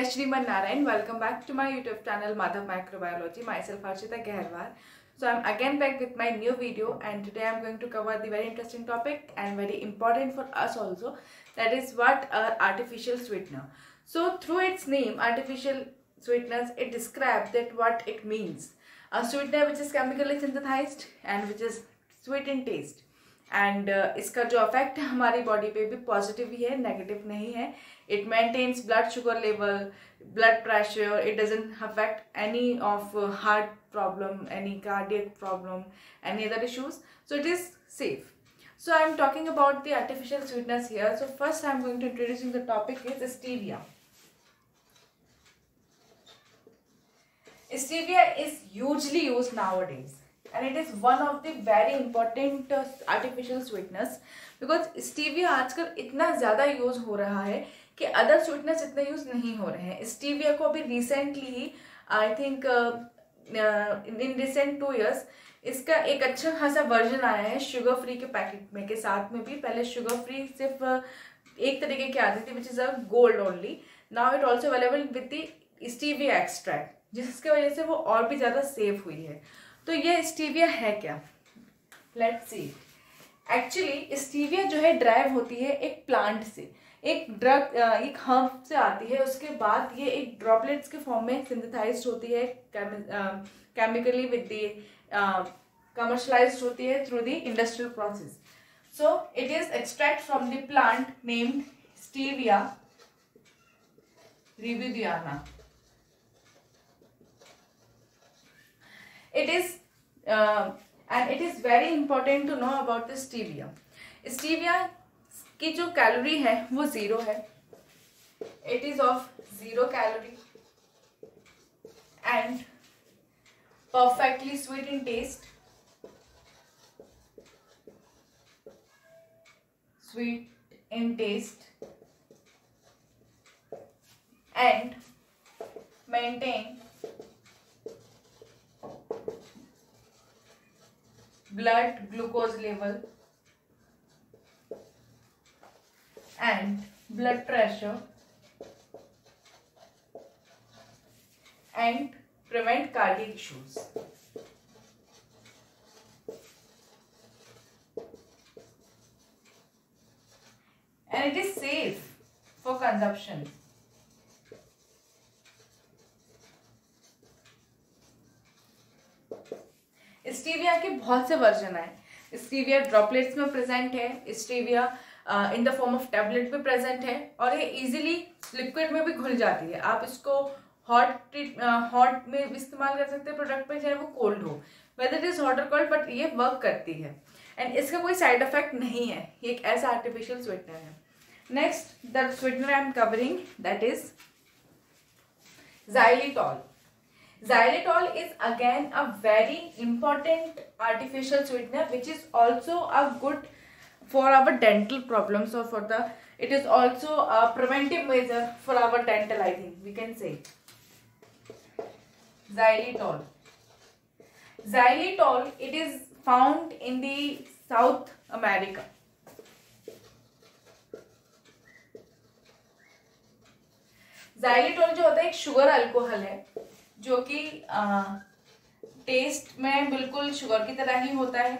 Jai Shriman Narayan. Welcome back to my YouTube channel Madhav Microbiology. Myself Harshita Geharwar. So I'm again back with my new video, and today I'm going to cover the very interesting topic and very important for us also. That is what are artificial sweetener. So through its name, artificial sweeteners, it describes that what it means. A sweetener which is chemically synthesized and which is sweet in taste. And इसका जो affect है हमारी body पे भी positive ही है, negative नहीं है. It maintains blood sugar level, blood pressure. It doesn't affect any of heart problem, any cardiac problem, any other issues. So it is safe. So I am talking about the artificial sweeteners here. So first I am going to introducing the topic is stevia. Stevia is hugely used nowadays. And it is one of the very important artificial sweeteners because stevia आजकल इतना ज़्यादा use हो रहा है कि other sweeteners इतने use नहीं हो रहे हैं. स्टीविया को अभी recently he I think in recent 2 years इसका एक अच्छा खासा वर्जन आया है शुगर फ्री के पैकेट में के साथ में भी. पहले शुगर फ्री सिर्फ एक तरीके की आती थी which is a gold only. Now it also available with the stevia extract, जिसकी वजह से वो और भी ज़्यादा सेफ हुई है. तो ये स्टीविया है क्या? Let's see. एक्चुअली स्टीविया जो है ड्राइव होती है एक प्लांट से, एक ड्रग एक हर्ब से आती है. उसके बाद ये एक ड्रॉपलेट्स के फॉर्म में सिंथेसाइज्ड होती है केमिकली विद द कमर्शलाइज्ड होती है through the industrial process. So it is extract from the plant named stevia rebaudiana. It is and it is very important to know about the stevia. Stevia की जो calorie है वो 0 है. It is of 0 calorie and perfectly sweet in taste. Sweet in taste and maintain blood glucose level and blood pressure and prevent cardiac issues. And it is safe for consumption. Stevia के बहुत से version आए. Stevia droplets में present है, stevia in the form of tablet में present है, और ये इजीली लिक्विड में भी घुल जाती है. आप इसको हॉट में भी इस्तेमाल कर सकते हैं प्रोडक्ट पे, चाहे वो कोल्ड हो, वेदर इट इज हॉट और कोल्ड, बट ये वर्क करती है. एंड इसका कोई साइड इफेक्ट नहीं है. ये एक ऐसा आर्टिफिशियल स्वीटनर है. Next the sweetener I am covering that is xylitol. Xylitol is again a very important artificial sweetener which is also a good for our dental problems, or for the it is also a preventive measure for our dental, I think we can say. Xylitol. Xylitol, it is found in the South America. Xylitol जो होता है एक sugar alcohol है जो कि test में बिल्कुल sugar की तरह ही होता है.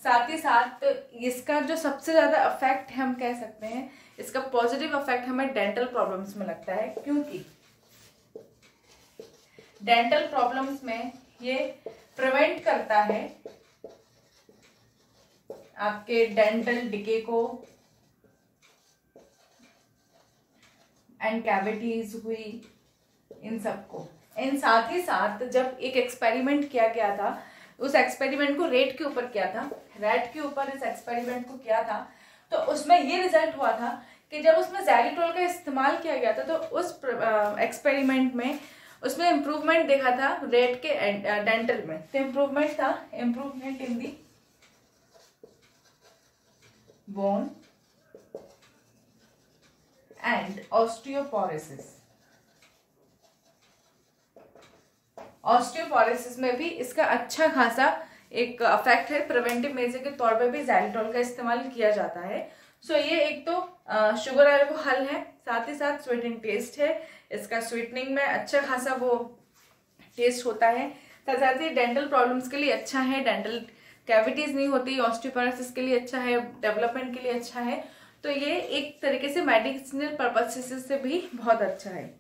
साथ ही साथ इसका जो सबसे ज़्यादा अफेक्ट हम कह सकते हैं, इसका पॉजिटिव अफेक्ट हमें डेंटल प्रॉब्लम्स में लगता है, क्योंकि डेंटल प्रॉब्लम्स में ये प्रिवेंट करता है आपके डेंटल डिके को एंड कैविटीज हुई, इन सबको. इन साथ ही साथ जब एक एक्सपेरिमेंट किया गया था, उस एक्सपेरिमेंट को रेट के ऊपर किया था, रैट के ऊपर इस एक्सपेरिमेंट को किया था, तो उसमें ये रिजल्ट हुआ था कि जब उसमें xylitol का इस्तेमाल किया गया था तो उस एक्सपेरिमेंट में उसमें इम्प्रूवमेंट देखा था रेट के डेंटल में. तो इम्प्रूवमेंट था, improvement in the bone and osteoporosis. Osteoporosis में भी इसका अच्छा खासा एक अफेक्ट है. प्रिवेंटिव मेजर के तौर पे भी xylitol का इस्तेमाल किया जाता है. सो ये एक तो शुगर अल्कोहल है, साथ ही साथ स्वीटनिंग टेस्ट है, इसका स्वीटनिंग में अच्छा खासा वो टेस्ट होता है, साथ साथ ही डेंटल प्रॉब्लम्स के लिए अच्छा है, डेंटल कैविटीज नहीं होती, ऑस्टियोपोरोसिस के लिए अच्छा है, डेवलपमेंट के लिए अच्छा है। तो ये एक तरीके से मेडिसिनल पर्पसेस से भी बहुत अच्छा है।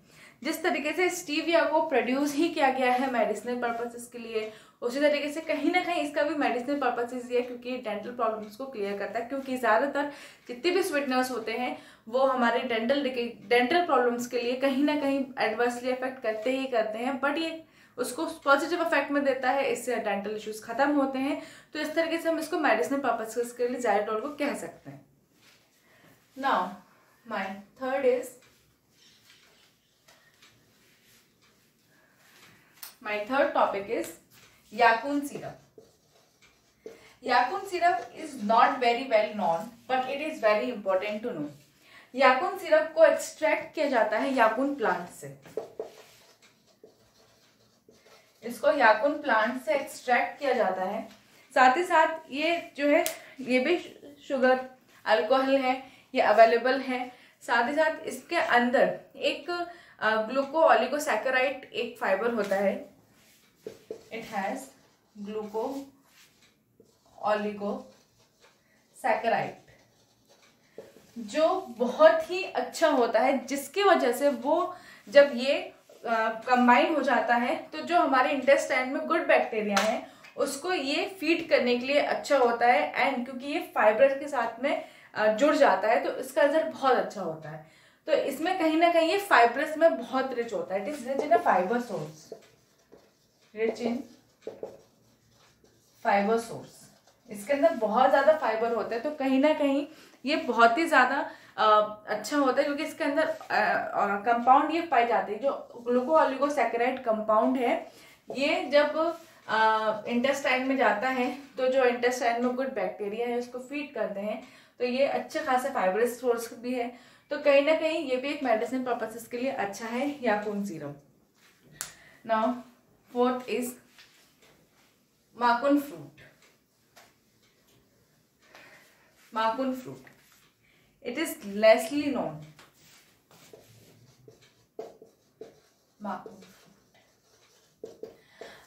जिस तरीके से स्टीविया को प्रोड्यूस ही किया गया है मेडिसिनल पर्पसेस के लिए, उसी तरीके से कहीं ना कहीं इसका भी मेडिसिनल पर्पसेस ही है, क्योंकि डेंटल प्रॉब्लम्स को क्लियर करता है। क्योंकि ज़्यादातर जितने भी स्वीटनर्स होते हैं वो हमारे डेंटल प्रॉब्लम्स के लिए कहीं ना कहीं एडवर्सली अफेक्ट करते ही करते हैं, बट ये उसको पॉजिटिव इफेक्ट में देता है, इससे डेंटल इश्यूज खत्म होते हैं। तो इस तरीके से हम इसको मेडिसिनल पर्पसेस के लिए ज़ाइलोटॉल को कह सकते हैं। Now my third is My third topic is Yakun syrup. Yakun syrup is not very well known, but it is very important to know. Yacon syrup को एक्सट्रैक्ट किया जाता है याकुन प्लांट से। इसको याकुन प्लांट से एक्सट्रैक्ट किया जाता है। साथ ही साथ ये जो है ये भी शुगर अल्कोहल है, ये अवेलेबल है। साथ ही साथ इसके अंदर एक ग्लूको ऑलिगोसैकेराइड एक फाइबर होता है। इट हैज ग्लूको ऑलिगोसैकेराइड जो बहुत ही अच्छा होता है, जिसकी वजह से वो जब ये कंबाइन हो जाता है तो जो हमारे इंटेस्टाइन में गुड बैक्टीरिया है उसको ये फीड करने के लिए अच्छा होता है। एंड क्योंकि ये फाइबर के साथ में जुड़ जाता है तो इसका रिजल्ट बहुत अच्छा होता है। तो इसमें कहीं ना कहीं ये फाइबरस में बहुत रिच होता है। It is rich in a fibre source, rich in fibre source. इसके अंदर बहुत ज्यादा फाइबर होता है, तो कहीं ना कहीं ये बहुत ही ज्यादा अच्छा होता है, क्योंकि इसके अंदर कंपाउंड ये पाई जाती है। जो ग्लूको ऑलिगोसैकेराइड कंपाउंड है ये जब इंटेस्टाइन में जाता है तो जो इंटेस्टाइन में गुड बैक्टीरिया है उसको फीड करते हैं, तो ये अच्छे खासे फाइबरस सोर्स भी है। तो कहीं ना कहीं ये भी एक मेडिसिन पर्पसेस के लिए अच्छा है yacon syrup. Now fourth is monk fruit. Monk fruit, it is lesser known.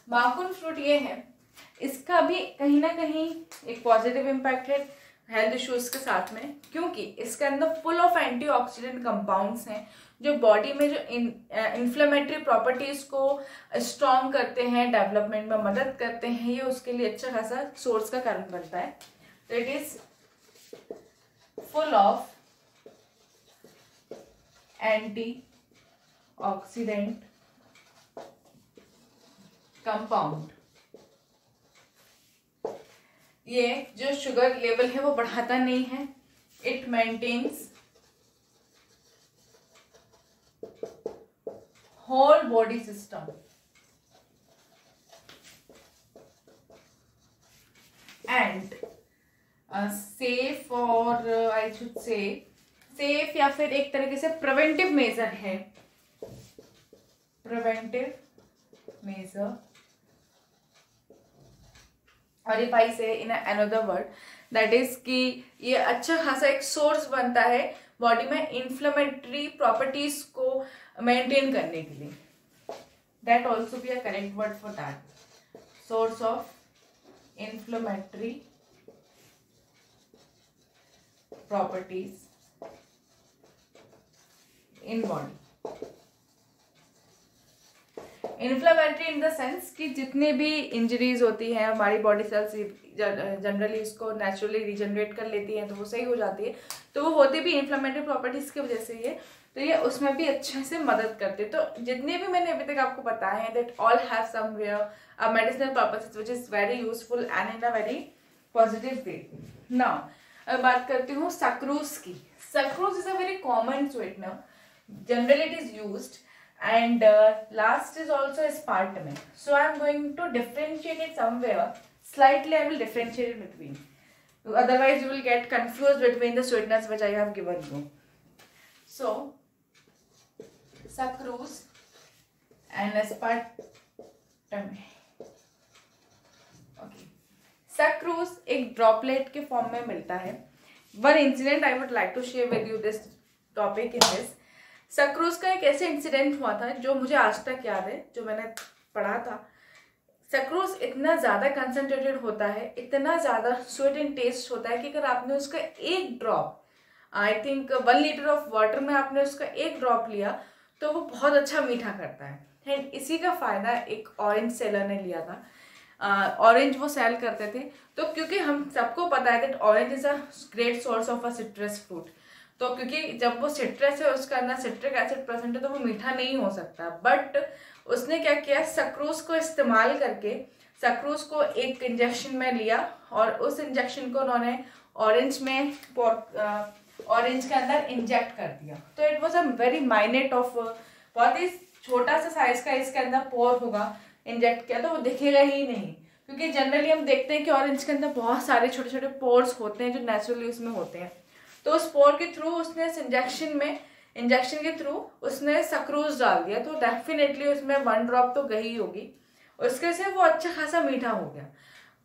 Monk fruit ये है, इसका भी कहीं ना कहीं एक पॉजिटिव इम्पैक्ट है हेल्थ इश्यूज के साथ में, क्योंकि इसके अंदर फुल ऑफ एंटीऑक्सीडेंट कंपाउंड्स हैं जो बॉडी में जो इन्फ्लेमेटरी प्रॉपर्टीज को स्ट्रॉन्ग करते हैं, डेवलपमेंट में मदद करते हैं। ये उसके लिए अच्छा खासा सोर्स का कारण बनता है। तो it is full of antioxidant compound. ये जो शुगर लेवल है वो बढ़ाता नहीं है, it maintains whole body system and safe, और आई शुड से सेफ या फिर एक तरीके से प्रिवेंटिव मेजर है। प्रिवेंटिव मेजर, और इफ आई से in another word that is कि ये अच्छा खासा एक सोर्स बनता है बॉडी में इन्फ्लेमेटरी प्रॉपर्टीज को मेंटेन करने के लिए। That also be a correct word for that, source of inflammatory properties in body. Inflammatory in the sense कि जितनी भी इंजरीज होती हैं हमारी बॉडी सेल्स जनरली इसको नेचुरली रिजनरेट कर लेती हैं तो वो सही हो जाती है, तो वो होती भी इन्फ्लेमेटरी प्रॉपर्टीज की वजह से ही, तो ये उसमें भी अच्छे से मदद करते। तो जितने भी मैंने अभी तक आपको बताए हैं that all have somewhere a medicinal purposes which is very useful and in a very positive way. Now अब बात करती हूँ सक्रूज की। Sucrose is a very common sweetener, generally it is used and last is also aspartame. So I am going to differentiate it somewhere. Slightly I will differentiate it between. Otherwise you will get confused between the sweeteners which I have given you. So sucrose and aspartame. Okay. sucrose एक droplet के form में मिलता है। One incident I would like to share with you this topic in this. Sucrose का एक ऐसे incident हुआ था जो मुझे आज तक याद है, जो मैंने पढ़ा था। सक्रूज इतना ज़्यादा कंसनट्रेटेड होता है, इतना ज़्यादा स्वीट इन टेस्ट होता है कि अगर आपने उसका एक drop, I think 1 litre of water में आपने उसका एक ड्रॉप लिया तो वो बहुत अच्छा मीठा करता है। एंड इसी का फ़ायदा एक ऑरेंज सेलर ने लिया था। ऑरेंज वो सेल करते थे, तो क्योंकि हम सबको पता है that orange is a great source of a citrus fruit, तो क्योंकि जब वो सिट्रस है उसका अंदर सिट्रिक एसिड प्रेजेंट है तो वो मीठा नहीं हो सकता। बट उसने क्या किया, सक्रूज को इस्तेमाल करके सक्रूज को एक इंजेक्शन में लिया और उस इंजेक्शन को उन्होंने ऑरेंज में ऑरेंज के अंदर इंजेक्ट कर दिया। तो it was a very minute of, बहुत ही छोटा सा साइज का इसके अंदर पोर होगा, इंजेक्ट किया तो वो दिखेगा ही नहीं, क्योंकि जनरली हम देखते हैं कि ऑरेंज के अंदर बहुत सारे छोटे छोटे पोर्स होते हैं जो नेचुरली उसमें होते हैं। तो उस पोर के थ्रू उसने इस इंजेक्शन के थ्रू उसने सक्रूज डाल दिया, तो डेफिनेटली उसमें 1 ड्रॉप तो गई होगी। उसके से वो अच्छा खासा मीठा हो गया,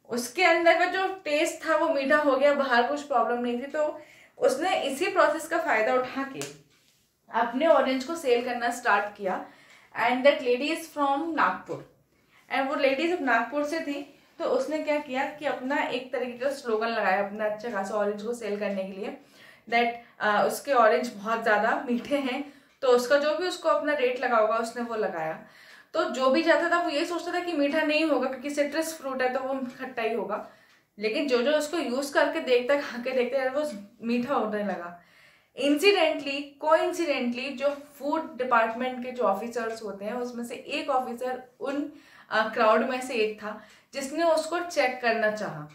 उसके अंदर का जो टेस्ट था वो मीठा हो गया, बाहर कुछ प्रॉब्लम नहीं थी। तो उसने इसी प्रोसेस का फ़ायदा उठा के अपने ऑरेंज को सेल करना स्टार्ट किया। And that lady is from Nagpur, and वो लेडी जब नागपुर से थी तो उसने क्या किया कि अपना एक तरीके का स्लोगन लगाया अपना अच्छा खासा ऑरेंज को सेल करने के लिए, दैट उसके ऑरेंज बहुत ज़्यादा मीठे हैं। तो उसका जो भी उसको अपना रेट लगा होगा उसने वो लगाया। तो जो भी जाता था वो ये सोचता था कि मीठा नहीं होगा, क्योंकि सिट्रस फ्रूट है तो वो खट्टा ही होगा। लेकिन जो जो उसको यूज़ करके देखता, खा के देखते, वो मीठा होने लगा। कोइंसिडेंटली जो फूड डिपार्टमेंट के जो ऑफिसर्स होते हैं उसमें से एक ऑफिसर उन क्राउड में से एक था जिसने उसको चेक करना चाहा।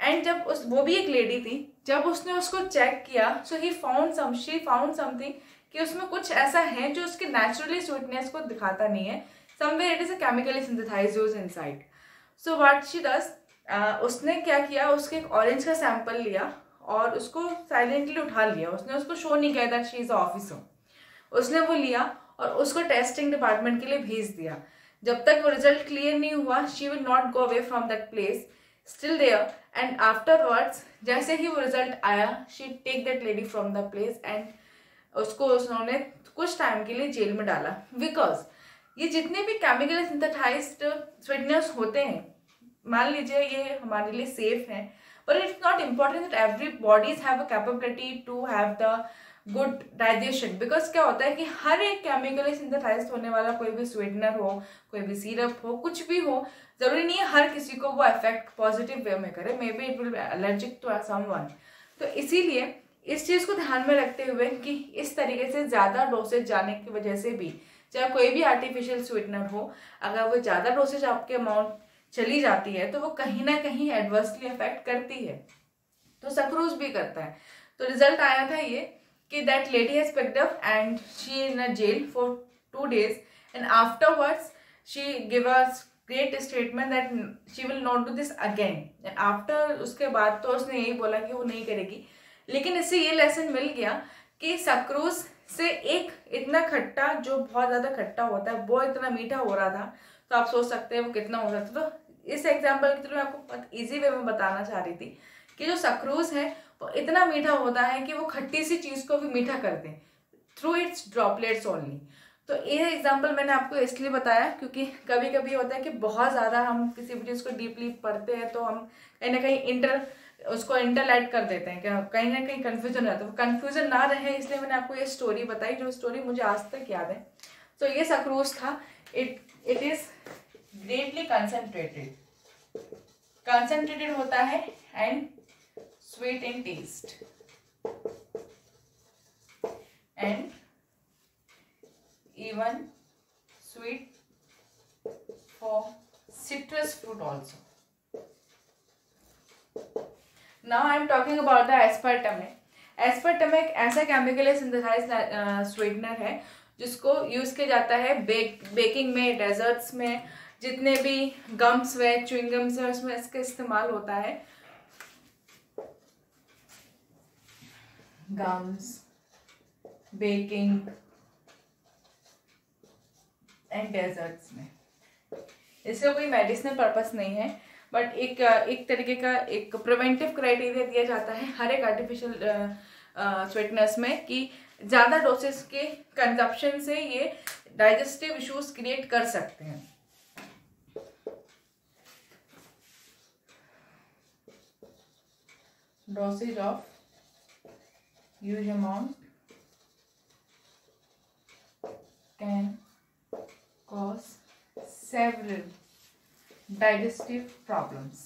एंड जब वो भी एक लेडी थी, जब उसने उसको चेक किया सो शी फाउंड समथिंग कि उसमें कुछ ऐसा है जो उसके नेचुरली स्वीटनेस को दिखाता नहीं है। Somewhere it is a chemically synthesised inside. So what she does, उसने क्या किया, उसके एक ऑरेंज का सैंपल लिया और उसको साइलेंटली उठा लिया। उसने उसको शो नहीं किया दैट शी इज ऑफिसर। उसने वो लिया और उसको टेस्टिंग डिपार्टमेंट के लिए भेज दिया। जब तक वो रिजल्ट क्लियर नहीं हुआ, she will not go away from that place, still there. And afterwards जैसे ही वो रिजल्ट आया, she take that lady from the place and उसको उन्होंने कुछ टाइम के लिए जेल में डाला। बिकॉज ये जितने भी केमिकली सिंथेसाइज्ड स्वीटनर्स होते हैं, मान लीजिए ये हमारे लिए सेफ हैं, but it's not important that every bodies have a capability to have the good digestion, because क्या होता है कि हर एक केमिकली सिंथेसाइज्ड होने वाला कोई भी स्वीटनर हो, कोई भी सिरप हो, कुछ भी हो, जरूरी नहीं है हर किसी को वो इफेक्ट पॉजिटिव वे में करे। May be it will be allergic to someone. तो इसीलिए इस चीज़ को ध्यान में रखते हुए कि इस तरीके से ज़्यादा डोसेज जाने की वजह से भी, चाहे कोई भी आर्टिफिशियल स्वीटनर हो, अगर वो ज़्यादा डोसेज आपके अमाउंट चली जाती है तो वो कहीं ना कहीं एडवर्सली अफेक्ट करती है। तो सक्रूज भी करता है। तो रिजल्ट आया था ये कि that lady has picked up and she in a jail for 2 days and afterwards she give a great statement that she will not do this again. And after उसके बाद तो उसने यही बोला कि वो नहीं करेगी। लेकिन इससे ये लेसन मिल गया कि सक्रूज से एक इतना खट्टा, जो बहुत ज़्यादा खट्टा होता है, वो इतना मीठा हो रहा था। तो आप सोच सकते हैं वो कितना हो सकता है। तो इस एग्जाम्पल के थ्रू मैं आपको बहुत ईजी वे में बताना चाह रही थी कि जो सक्रूज है वो इतना मीठा होता है कि वो खट्टी सी चीज़ को भी मीठा कर दे थ्रू इट्स ड्रॉपलेट्स ओनली। तो ये एग्जाम्पल मैंने आपको इसलिए बताया क्योंकि कभी कभी होता है कि बहुत ज़्यादा हम किसी भी चीज़ को डीपली पढ़ते हैं तो हम कहीं ना कहीं उसको इंटरलाइट कर देते हैं, क्या कहीं ना कहीं कन्फ्यूजन रहता है। तो कन्फ्यूजन ना रहे इसलिए मैंने आपको ये स्टोरी बताई, जो स्टोरी मुझे आज तक याद है। तो ये सक्रूज था। इट इज ग्रेटली कंसंट्रेटेड होता है and sweet in taste and even sweet for citrus fruit also. Now I am talking about the aspartame. Aspartame एक ऐसा केमिकली सिंथेसाइज्ड स्वीटनर है जिसको यूज किया जाता है बेकिंग में, डेजर्ट्स में, जितने भी गम्स व च्युइंगम्स है उसमें इसका इस्तेमाल होता है। गम्स, बेकिंग एंड डेजर्ट्स में इसका कोई मेडिसिनल पर्पस नहीं है, बट एक तरीके का एक प्रिवेंटिव क्राइटेरिया दिया जाता है हर एक आर्टिफिशियल स्वीटनेस में कि ज़्यादा डोसेस के कंजप्शन से ये डाइजेस्टिव इश्यूज क्रिएट कर सकते हैं। Dosage of huge amount can cause several digestive problems.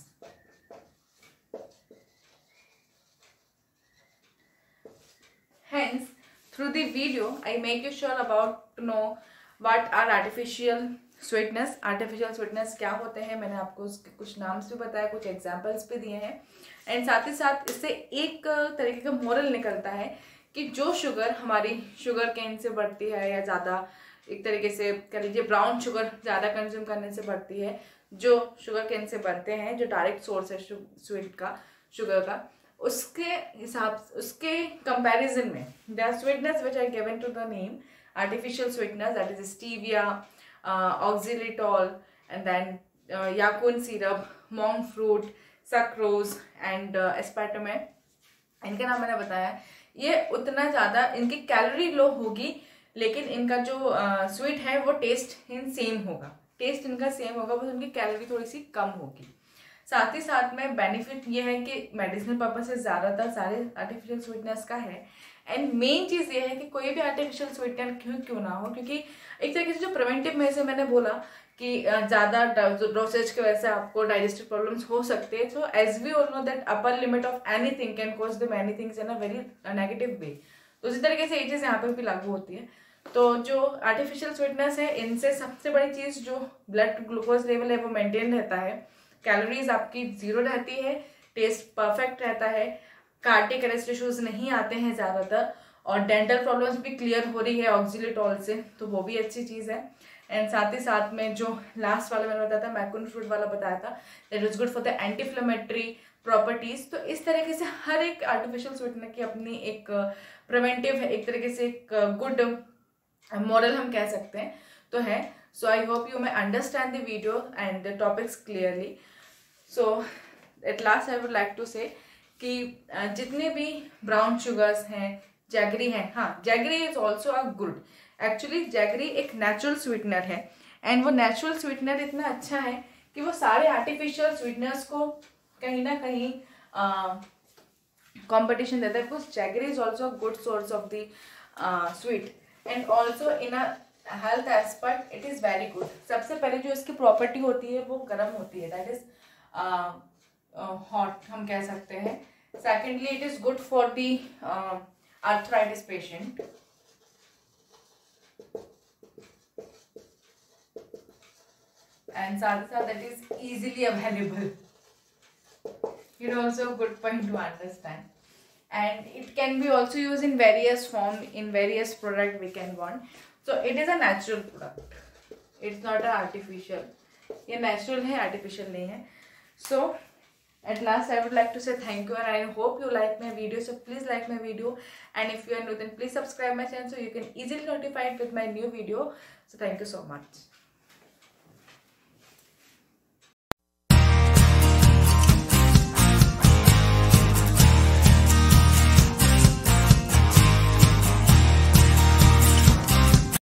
Hence, through the video, I make you sure about to know what are artificial sweetness. Artificial sweetness क्या होते हैं, मैंने आपको उसके कुछ नाम्स भी बताया, कुछ एग्जाम्पल्स भी दिए हैं। एंड साथ ही साथ इससे एक तरीके का मोरल निकलता है कि जो शुगर हमारी शुगर केन से बढ़ती है या ज़्यादा एक तरीके से कह लीजिए ब्राउन शुगर ज़्यादा कंज्यूम करने से बढ़ती है, जो शुगर केन से बनते हैं, जो डायरेक्ट सोर्स है स्वीट का शुगर का, उसके हिसाब उसके कंपैरिजन में the sweetness which are given to the name artificial sweetness, that is stevia, xylitol and then yacon syrup, monk fruit, sucrose and aspartame, इनके नाम मैंने बताया। ये उतना ज़्यादा इनकी कैलोरी लो होगी, लेकिन इनका जो स्वीट है वो टेस्ट इन सेम होगा, टेस्ट इनका सेम होगा, बस उनकी कैलोरी थोड़ी सी कम होगी। साथ ही साथ में बेनिफिट ये है कि मेडिसिनल पर्पज से ज़्यादातर सारे आर्टिफिशियल स्वीटनेस का है। एंड मेन चीज़ ये है कि कोई भी आर्टिफिशियल स्वीटनर क्यों ना हो, क्योंकि एक तरीके से जो प्रिवेंटिव में से मैंने बोला कि ज़्यादा डोसेज की वजह से आपको डाइजेस्टिव प्रॉब्लम्स हो सकते हैं। So as we all know that upper limit of anything can cause the many things in a very negative way. तो इसी तरीके से ये चीज़ यहाँ पर भी लागू होती है। तो जो आर्टिफिशियल स्वीटनेस है, इनसे सबसे बड़ी चीज़ जो ब्लड ग्लूकोज लेवल है वो मेंटेन रहता है, कैलोरीज आपकी जीरो रहती है, टेस्ट परफेक्ट रहता है, कार्डियक अरेस्ट इश्यूज नहीं आते हैं ज़्यादातर, और डेंटल प्रॉब्लम्स भी क्लियर हो रही है ऑक्सिलिटॉल से, तो वो भी अच्छी चीज़ है। एंड साथ ही साथ में जो लास्ट वाला मैंने बताया था, मैकुन फ्रूट वाला बताया था, that is good for the anti inflammatory properties. तो इस तरीके से हर एक आर्टिफिशियल स्वीटनर की अपनी एक प्रिवेंटिव है, एक तरीके से एक गुड मोरल हम कह सकते हैं तो है। So I hope you may understand the video and the topics clearly. So at last I would like to say कि जितने भी ब्राउन शुगर्स हैं, जैगरी हैं, हाँ jaggery is also a good, actually jaggery एक नेचुरल स्वीटनर है, and वो natural sweetener इतना अच्छा है कि वो सारे आर्टिफिशियल स्वीटनर्स को कहीं ना कहीं कॉम्पिटिशन देता है, because jaggery is also a good source of the sweet and also in a health aspect it is very good. सबसे पहले जो इसकी प्रॉपर्टी होती है वो गर्म होती है, दैट इज हॉट हम कह सकते हैं। Secondly it is good for the arthritis patient, and साथ ही साथ that is easily available, it also good point two understand. And it can be also used in various form, in various product we can want. So it is a natural product, it's not a artificial. ये natural है, artificial नहीं है। So at last I would like to say thank you and I hope you like my video. So please like my video, and if you are new then please subscribe my channel so you can easily notified with my new video. So thank you so much.